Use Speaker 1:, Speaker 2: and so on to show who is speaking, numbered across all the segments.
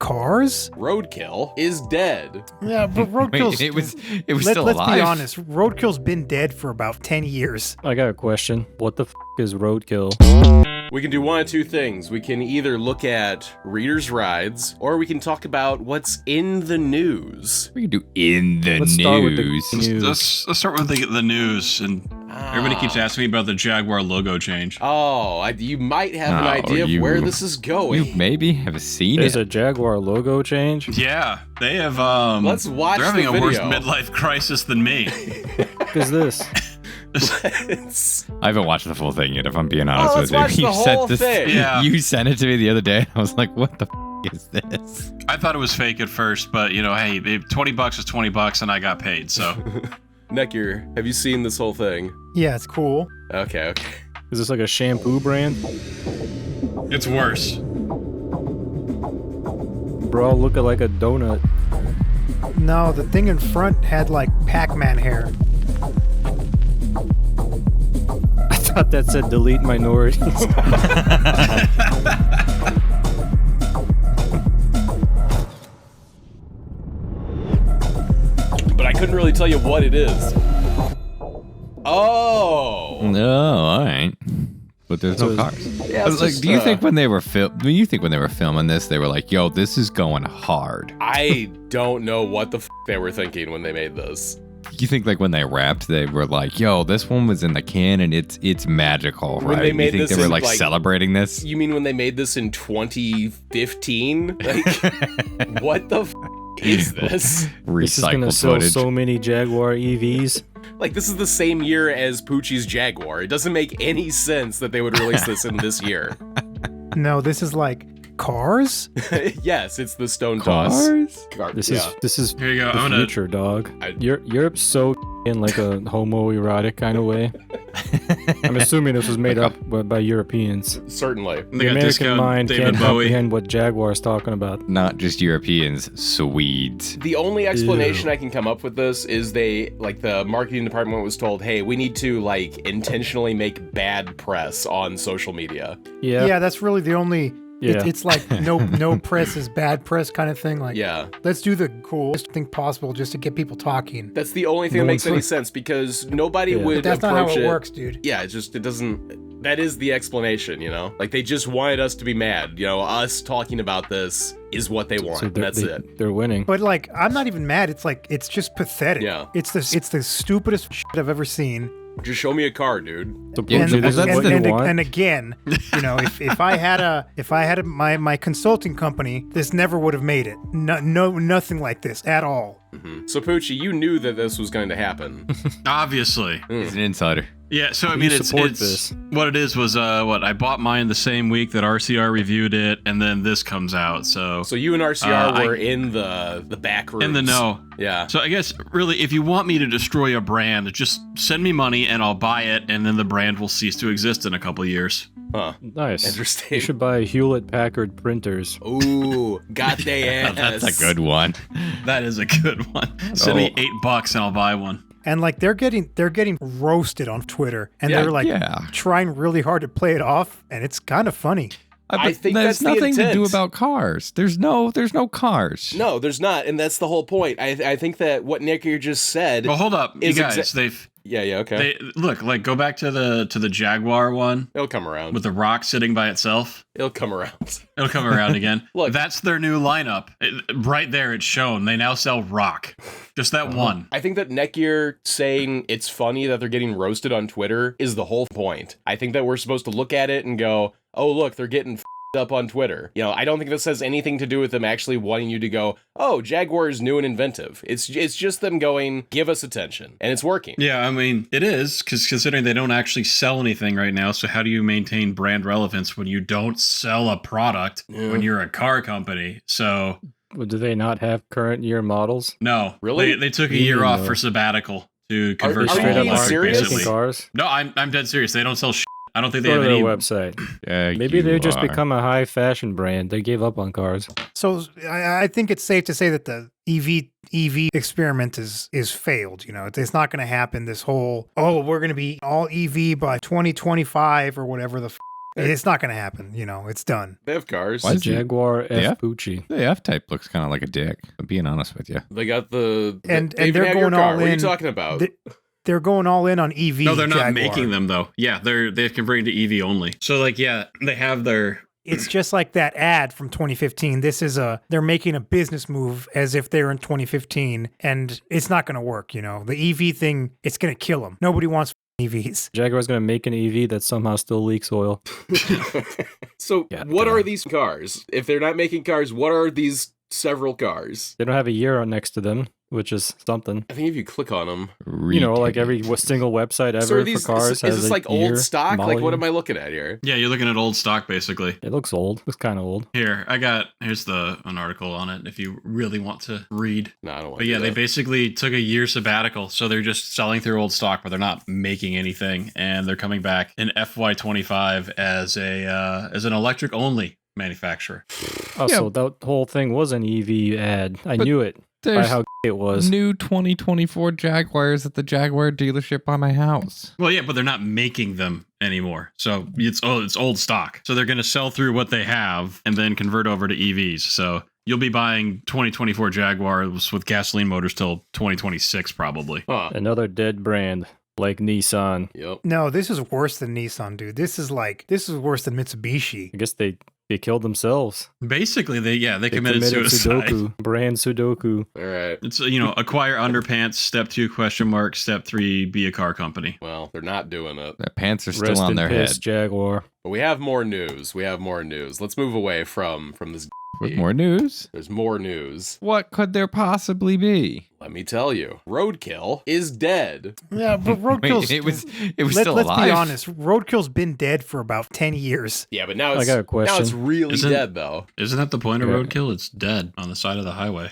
Speaker 1: cars?
Speaker 2: Roadkill is dead.
Speaker 1: Yeah, but Roadkill's...
Speaker 3: Wait, it was still
Speaker 1: let's
Speaker 3: alive?
Speaker 1: be honest. Roadkill's been dead for about 10 years.
Speaker 4: I got a question. What the f is Roadkill?
Speaker 2: We can do one of two things. We can either look at readers' rides, or we can talk about what's in the news.
Speaker 3: We can do in the
Speaker 4: Let's
Speaker 3: news.
Speaker 4: start with the news.
Speaker 5: Let's start with the news. And everybody keeps asking me about the Jaguar logo change.
Speaker 2: Oh, you might have an idea of where this is going.
Speaker 3: You maybe have seen
Speaker 4: There's
Speaker 3: it.
Speaker 4: a Jaguar logo change?
Speaker 5: Yeah, they have.
Speaker 2: Let's watch
Speaker 5: They're having
Speaker 2: the
Speaker 5: a worse
Speaker 2: video.
Speaker 5: midlife crisis than me.
Speaker 4: What is this?
Speaker 3: I haven't watched the full thing yet, if I'm being honest
Speaker 2: let's
Speaker 3: with
Speaker 2: watch
Speaker 3: you.
Speaker 2: the whole thing.
Speaker 5: Yeah.
Speaker 3: You sent it to me the other day, and I was like, what the is this?
Speaker 5: I thought it was fake at first, but hey, $20 is $20, and I got paid. So
Speaker 2: Nekier, have you seen this whole thing?
Speaker 1: Yeah, it's cool.
Speaker 2: Okay.
Speaker 4: Is this like a shampoo brand?
Speaker 5: it's worse.
Speaker 4: Bro, look at like a donut.
Speaker 1: No, the thing in front had like Pac-Man hair.
Speaker 4: I thought that said delete minorities.
Speaker 2: But I couldn't really tell you what it is. Oh.
Speaker 3: No, all right. But there's no cars.
Speaker 2: Yeah,
Speaker 3: But,
Speaker 2: it's
Speaker 3: like,
Speaker 2: just,
Speaker 3: do you think when they were filming this, they were like, "Yo, this is going hard"?
Speaker 2: I don't know what the they were thinking when they made this.
Speaker 3: You think like when they rapped, they were like, "Yo, this one was in the can and it's magical,"
Speaker 2: When
Speaker 3: right?
Speaker 2: they made
Speaker 3: you think
Speaker 2: this
Speaker 3: they were
Speaker 2: in,
Speaker 3: like
Speaker 2: like-
Speaker 3: celebrating this?
Speaker 2: You mean when they made this in 2015? Like, what the is this?
Speaker 4: This is gonna
Speaker 3: Recycled
Speaker 4: sell
Speaker 3: footage.
Speaker 4: so many Jaguar EVs.
Speaker 2: Like, this is the same year as Poochie's Jaguar. It doesn't make any sense that they would release this in this year.
Speaker 1: No, this is like cars?
Speaker 2: Yes, it's the Stone Toss.
Speaker 3: Cars?
Speaker 4: This
Speaker 2: Yeah.
Speaker 4: is
Speaker 5: Here you go.
Speaker 4: the
Speaker 5: I'm gonna.
Speaker 4: future, dog.
Speaker 2: I-
Speaker 4: Europe's so in like a homoerotic kind of way. I'm assuming this was made up by Europeans.
Speaker 2: Certainly.
Speaker 5: They
Speaker 4: The
Speaker 5: got
Speaker 4: American
Speaker 5: discount
Speaker 4: mind
Speaker 5: David
Speaker 4: can't
Speaker 5: Bowie.
Speaker 4: comprehend what Jaguar's talking about.
Speaker 3: Not just Europeans, Swedes.
Speaker 2: The only explanation I can come up with this is the marketing department was told, hey, we need to, intentionally make bad press on social media.
Speaker 4: Yeah.
Speaker 1: Yeah, that's really the only...
Speaker 4: Yeah.
Speaker 1: It's like no press is bad press kind of thing. Like,
Speaker 2: Yeah.
Speaker 1: let's do the coolest thing possible just to get people talking.
Speaker 2: That's the only thing
Speaker 4: No
Speaker 2: that makes
Speaker 4: one's-
Speaker 2: any sense because nobody
Speaker 4: Yeah.
Speaker 2: would
Speaker 1: But that's not how
Speaker 2: approach
Speaker 1: it works, dude.
Speaker 2: Yeah, it doesn't. That is the explanation, Like, they just wanted us to be mad. Us talking about this is what they want.
Speaker 4: So
Speaker 2: And that's it.
Speaker 4: They're winning.
Speaker 1: But I'm not even mad. It's just pathetic.
Speaker 2: Yeah.
Speaker 1: It's the stupidest shit I've ever seen.
Speaker 2: Just show me a car, dude.
Speaker 3: Yeah,
Speaker 4: Supposedly this is
Speaker 3: that's
Speaker 4: what
Speaker 3: the-
Speaker 4: you want.
Speaker 1: And again, if I had my consulting company, this never would have made it. Nothing like this at all.
Speaker 2: So, Poochie, you knew that this was going to happen.
Speaker 5: Obviously.
Speaker 3: He's an insider.
Speaker 5: Yeah, so I
Speaker 4: You
Speaker 5: mean, it's
Speaker 4: support this.
Speaker 5: what it is was I bought mine the same week that RCR reviewed it, and then this comes out. So
Speaker 2: So you and RCR were
Speaker 5: I-
Speaker 2: in the back rooms.
Speaker 5: in the know.
Speaker 2: Yeah.
Speaker 5: So I guess really, if you want me to destroy a brand, just send me money and I'll buy it, and then the brand will cease to exist in a couple years.
Speaker 2: Huh.
Speaker 4: Nice.
Speaker 2: Interesting.
Speaker 4: You should buy Hewlett Packard printers.
Speaker 2: Ooh, got they ass.
Speaker 3: That's a good one.
Speaker 5: That is a good one. Send me $8 and I'll buy one.
Speaker 1: And they're getting roasted on Twitter, and
Speaker 2: Yeah,
Speaker 1: they're
Speaker 3: yeah.
Speaker 1: trying really hard to play it off, and it's kind of funny.
Speaker 2: I think
Speaker 3: there's
Speaker 2: that's the
Speaker 3: nothing to do
Speaker 2: intent.
Speaker 3: about cars. There's no cars.
Speaker 2: No, there's not, and that's the whole point. I think that what Nick just said.
Speaker 5: Well, hold up, you
Speaker 2: Is
Speaker 5: guys.
Speaker 2: exa- Yeah, okay.
Speaker 5: They look go back to the Jaguar one
Speaker 2: It'll come around.
Speaker 5: with the rock sitting by itself.
Speaker 2: It'll come around.
Speaker 5: It'll come around again.
Speaker 2: Look.
Speaker 5: That's their new lineup. Right there, it's shown. They now sell rock. Just that one.
Speaker 2: I think that Nekier saying it's funny that they're getting roasted on Twitter is the whole point. I think that we're supposed to look at it and go, oh, look, they're getting up on Twitter. I don't think this has anything to do with them actually wanting you to go, oh, Jaguar is new and inventive. It's just them going, give us attention. And it's working.
Speaker 5: Yeah, I mean, it is, because considering they don't actually sell anything right now, so how do you maintain brand relevance when you don't sell a product when you're a car company? So,
Speaker 4: Well, do they not have current year models?
Speaker 5: no.
Speaker 2: Really?
Speaker 5: They took a year off
Speaker 4: No.
Speaker 5: for sabbatical to
Speaker 2: Are
Speaker 5: convert
Speaker 2: you
Speaker 5: to
Speaker 2: being
Speaker 5: electric,
Speaker 2: serious?
Speaker 5: basically.
Speaker 4: Cars?
Speaker 5: No, I'm dead serious. They don't sell shit. I don't think they
Speaker 4: Go
Speaker 5: have
Speaker 4: to their
Speaker 5: any...
Speaker 4: website.
Speaker 3: Yeah,
Speaker 4: Maybe
Speaker 3: you
Speaker 4: they just
Speaker 3: are.
Speaker 4: become a high fashion brand. They gave up on cars.
Speaker 1: So I think it's safe to say that the EV experiment is failed. It's not going to happen. This whole we're going to be all EV by 2025 or whatever the It's not going to happen. You know, it's done.
Speaker 2: They have cars.
Speaker 3: Why
Speaker 4: The
Speaker 3: is it-
Speaker 4: Jaguar
Speaker 3: Yeah.
Speaker 4: F Pucci.
Speaker 3: The F-Type looks kind of like a dick. I'm being honest with you.
Speaker 2: They got the
Speaker 1: And
Speaker 2: they even
Speaker 1: they're
Speaker 2: have your
Speaker 1: going
Speaker 2: car.
Speaker 1: all
Speaker 2: What are you
Speaker 1: in.
Speaker 2: talking about?
Speaker 1: They're going all in on EV.
Speaker 5: No, they're not
Speaker 1: Jaguar.
Speaker 5: making them though. Yeah, they're converting to EV only. So like, yeah, they have their.
Speaker 1: It's just like that ad from 2015. They're making a business move as if they're in 2015, and it's not going to work. You know, the EV thing, it's going to kill them. Nobody wants EVs.
Speaker 4: Jaguar's gonna make an EV that somehow still leaks oil.
Speaker 2: So
Speaker 4: Yeah,
Speaker 2: what are these cars? If they're not making cars, what are these several cars?
Speaker 4: They don't have a year next to them, which is something.
Speaker 2: I think if you click on them,
Speaker 4: You know, like every single website ever
Speaker 2: so are these,
Speaker 4: for cars
Speaker 2: is
Speaker 4: has
Speaker 2: this
Speaker 4: a
Speaker 2: like
Speaker 4: year
Speaker 2: old stock? Like what
Speaker 4: model.
Speaker 2: am I looking at here?
Speaker 5: Yeah, you're looking at old stock basically.
Speaker 4: It looks old. Looks kind of old.
Speaker 5: Here, here's an article on it if you really want to read.
Speaker 2: No, I don't want
Speaker 5: But
Speaker 2: to.
Speaker 5: yeah, they basically took a year sabbatical, so they're just selling through old stock, but they're not making anything, and they're coming back in FY25 as an electric only manufacturer.
Speaker 4: Oh,
Speaker 3: Yeah.
Speaker 4: so that whole thing was an EV ad. I
Speaker 3: But
Speaker 4: knew it by
Speaker 3: There's
Speaker 4: how it was.
Speaker 3: new 2024 Jaguars at the Jaguar dealership by my house.
Speaker 5: Well, yeah, but they're not making them anymore, so it's old stock. So they're going to sell through what they have and then convert over to EVs. So you'll be buying 2024 Jaguars with gasoline motors till 2026 probably.
Speaker 2: Huh.
Speaker 4: Another dead brand like Nissan.
Speaker 2: Yep.
Speaker 1: No, this is worse than Nissan, dude. This is worse than Mitsubishi.
Speaker 4: I guess they killed themselves.
Speaker 5: Basically, they
Speaker 4: They
Speaker 5: committed suicide.
Speaker 4: Sudoku. Brand Sudoku.
Speaker 2: All right.
Speaker 5: It's acquire underpants. Step 2 ? Step 3 be a car company.
Speaker 2: Well, they're not doing it.
Speaker 3: The pants are still
Speaker 4: Rest
Speaker 3: on
Speaker 4: in
Speaker 3: their
Speaker 4: piss,
Speaker 3: head.
Speaker 4: Jaguar.
Speaker 2: But we have more news. Let's move away from this.
Speaker 3: With more news?
Speaker 2: There's more news.
Speaker 3: What could there possibly be?
Speaker 2: Let me tell you. Roadkill is dead.
Speaker 1: Yeah, but Roadkill's.
Speaker 3: Wait, it was
Speaker 1: Let's
Speaker 3: still alive.
Speaker 1: be honest. Roadkill's been dead for about 10 years.
Speaker 2: Yeah, but now
Speaker 4: I
Speaker 2: it's
Speaker 4: got a question.
Speaker 2: now it's really
Speaker 5: Isn't-
Speaker 2: dead though.
Speaker 5: Isn't that the point of
Speaker 4: Yeah.
Speaker 5: Roadkill? It's dead on the side of the highway.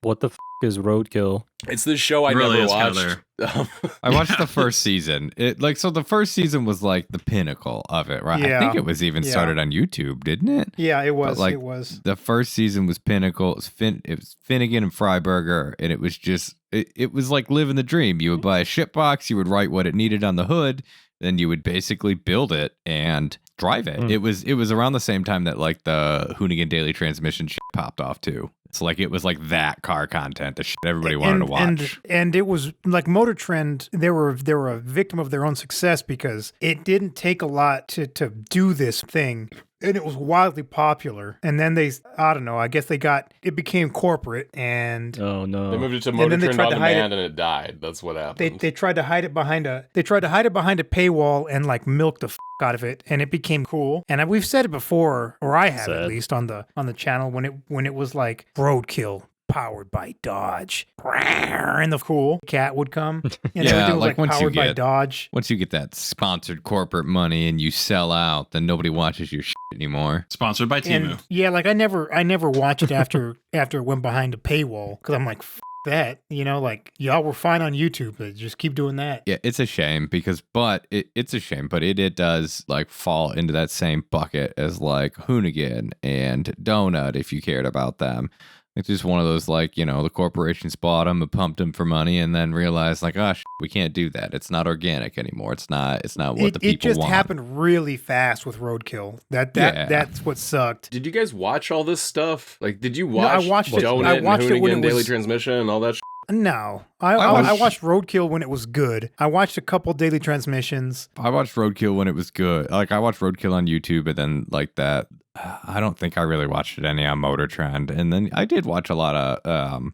Speaker 4: What the is Roadkill?
Speaker 2: It's this show I
Speaker 5: It really
Speaker 2: never
Speaker 5: is kinda
Speaker 2: watched.
Speaker 3: I watched the first season. So the first season was like the pinnacle of it, right? I
Speaker 1: Yeah.
Speaker 3: think it was even
Speaker 1: Yeah.
Speaker 3: started on YouTube, didn't it?
Speaker 1: Yeah, it was.
Speaker 3: like,
Speaker 1: It was.
Speaker 3: The first season was pinnacle. It was Finnegan and Freiberger, and it was just it was like living the dream. You would buy a ship box, you would write what it needed on the hood, then you would basically build it and drive it.
Speaker 4: Mm.
Speaker 3: It was around the same time that like the Hoonigan Daily Transmission shit popped off too. It's like it was like that car content, the shit everybody wanted to watch.
Speaker 1: And it was like Motortrend. They were a victim of their own success because it didn't take a lot to do this thing. And it was wildly popular. And then I don't know, I guess it became corporate and
Speaker 4: Oh no.
Speaker 2: They moved it to
Speaker 1: And then they
Speaker 2: Motortrend
Speaker 1: tried
Speaker 2: On
Speaker 1: to hide
Speaker 2: Demand and it died. That's what happened.
Speaker 1: they tried to hide it behind a paywall and like milk the out of it, and it became cool. And we've said it before, or I have at
Speaker 4: Sad.
Speaker 1: least on the channel when it was like Roadkill powered by Dodge, and the cool cat would come, and
Speaker 3: Yeah,
Speaker 1: everything was
Speaker 3: like
Speaker 1: like
Speaker 3: once you
Speaker 1: powered by
Speaker 3: get-
Speaker 1: Dodge.
Speaker 3: Once you get that sponsored corporate money and you sell out, then nobody watches your shit anymore.
Speaker 5: Sponsored by Timu.
Speaker 1: And yeah, like I never watched it after it went behind a paywall because I'm like, F that, like y'all were fine on YouTube, but just keep doing that.
Speaker 3: Yeah, it's a shame it's a shame, but it does like fall into that same bucket as like Hoonigan and Donut if you cared about them. It's just one of those like, the corporations bought them and pumped them for money and then realized like, oh, we can't do that. It's not organic anymore. It's not what the people
Speaker 1: It just
Speaker 3: want.
Speaker 1: happened really fast with Roadkill.
Speaker 3: Yeah.
Speaker 1: That's what sucked.
Speaker 2: Did you guys watch all this stuff? Like, did you
Speaker 1: No,
Speaker 2: watch
Speaker 1: I watched it.
Speaker 2: Donut
Speaker 1: I watched
Speaker 2: and
Speaker 1: it when
Speaker 2: Hoonigan
Speaker 1: it
Speaker 2: Daily
Speaker 1: was-
Speaker 2: Transmission and all that shit?
Speaker 1: No,
Speaker 3: I
Speaker 1: I
Speaker 3: watched-
Speaker 1: watched Roadkill when it was good. I watched a couple Daily Transmissions.
Speaker 3: I watched Roadkill when it was good. Like I watched Roadkill on YouTube and then like that. I don't think I really watched it any on Motor Trend. And then I did watch a lot of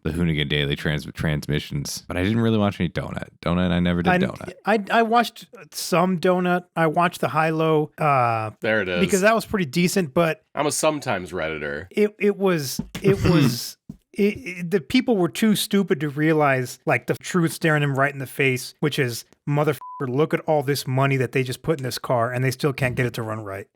Speaker 3: the Hoonigan Daily Transmissions, but I didn't really watch any Donut. I never did Donut.
Speaker 1: I watched some Donut. I watched the High Low
Speaker 2: There it is.
Speaker 1: because that was pretty decent, but
Speaker 2: I'm a sometimes Redditor.
Speaker 1: it was the people were too stupid to realize like the truth staring them right in the face, which is motherfucker, look at all this money that they just put in this car and they still can't get it to run right.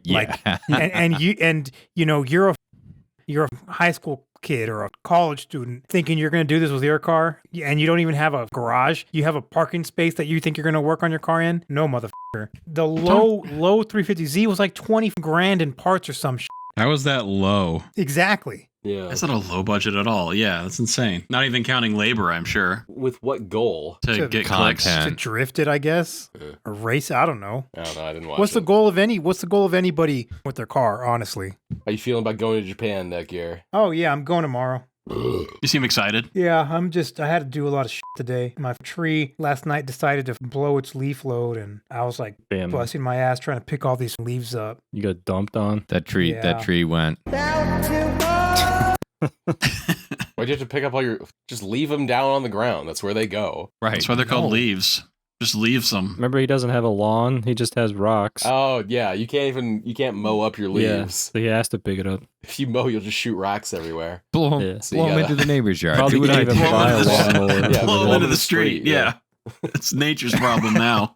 Speaker 3: Yeah.
Speaker 1: and you're a high school kid or a college student thinking you're going to do this with your car and you don't even have a garage. You have a parking space that you think you're going to work on your car in. No, motherfucker. The low 350Z was like 20 grand in parts or some shit.
Speaker 5: How is that low?
Speaker 1: Exactly.
Speaker 2: Yeah.
Speaker 5: That's not a low budget at all. Yeah, that's insane. Not even counting labor, I'm sure,
Speaker 2: With what goal?
Speaker 5: to get clicks.
Speaker 3: content.
Speaker 1: To drift it, I guess. Or race, I don't know.
Speaker 2: I don't know. I didn't watch
Speaker 1: What's the
Speaker 2: it.
Speaker 1: goal of anybody with their car, honestly?
Speaker 2: How you feeling about going to Japan that year?
Speaker 1: Oh yeah, I'm going tomorrow.
Speaker 5: You seem excited.
Speaker 1: Yeah, I had to do a lot of shit today. My tree last night decided to blow its leaf load, and I was like
Speaker 4: Damn.
Speaker 1: busting my ass trying to pick all these leaves up.
Speaker 4: You got dumped on.
Speaker 3: That
Speaker 1: Yeah.
Speaker 3: tree went.
Speaker 2: Why'd you have to pick up all your... Just leave them down on the ground. That's where they go.
Speaker 3: Right.
Speaker 5: That's why they're called
Speaker 1: No.
Speaker 5: leaves. Just leaves them.
Speaker 4: Remember, he doesn't have a lawn. He just has rocks.
Speaker 2: Oh, yeah. You can't mow up your
Speaker 4: Yeah,
Speaker 2: leaves.
Speaker 4: so he has to pick it up.
Speaker 2: If you mow, you'll just shoot rocks everywhere.
Speaker 3: Blow
Speaker 4: Yeah.
Speaker 3: them
Speaker 2: So you gotta-
Speaker 3: into the neighbor's yard.
Speaker 4: Probably
Speaker 3: Do what I
Speaker 4: can't even
Speaker 3: did.
Speaker 4: buy a lawnmower.
Speaker 2: Yeah,
Speaker 5: Blow
Speaker 2: blow
Speaker 5: them
Speaker 2: them
Speaker 5: into
Speaker 2: in
Speaker 5: the
Speaker 2: the
Speaker 5: street.
Speaker 2: street,
Speaker 5: Yeah. It's nature's problem now.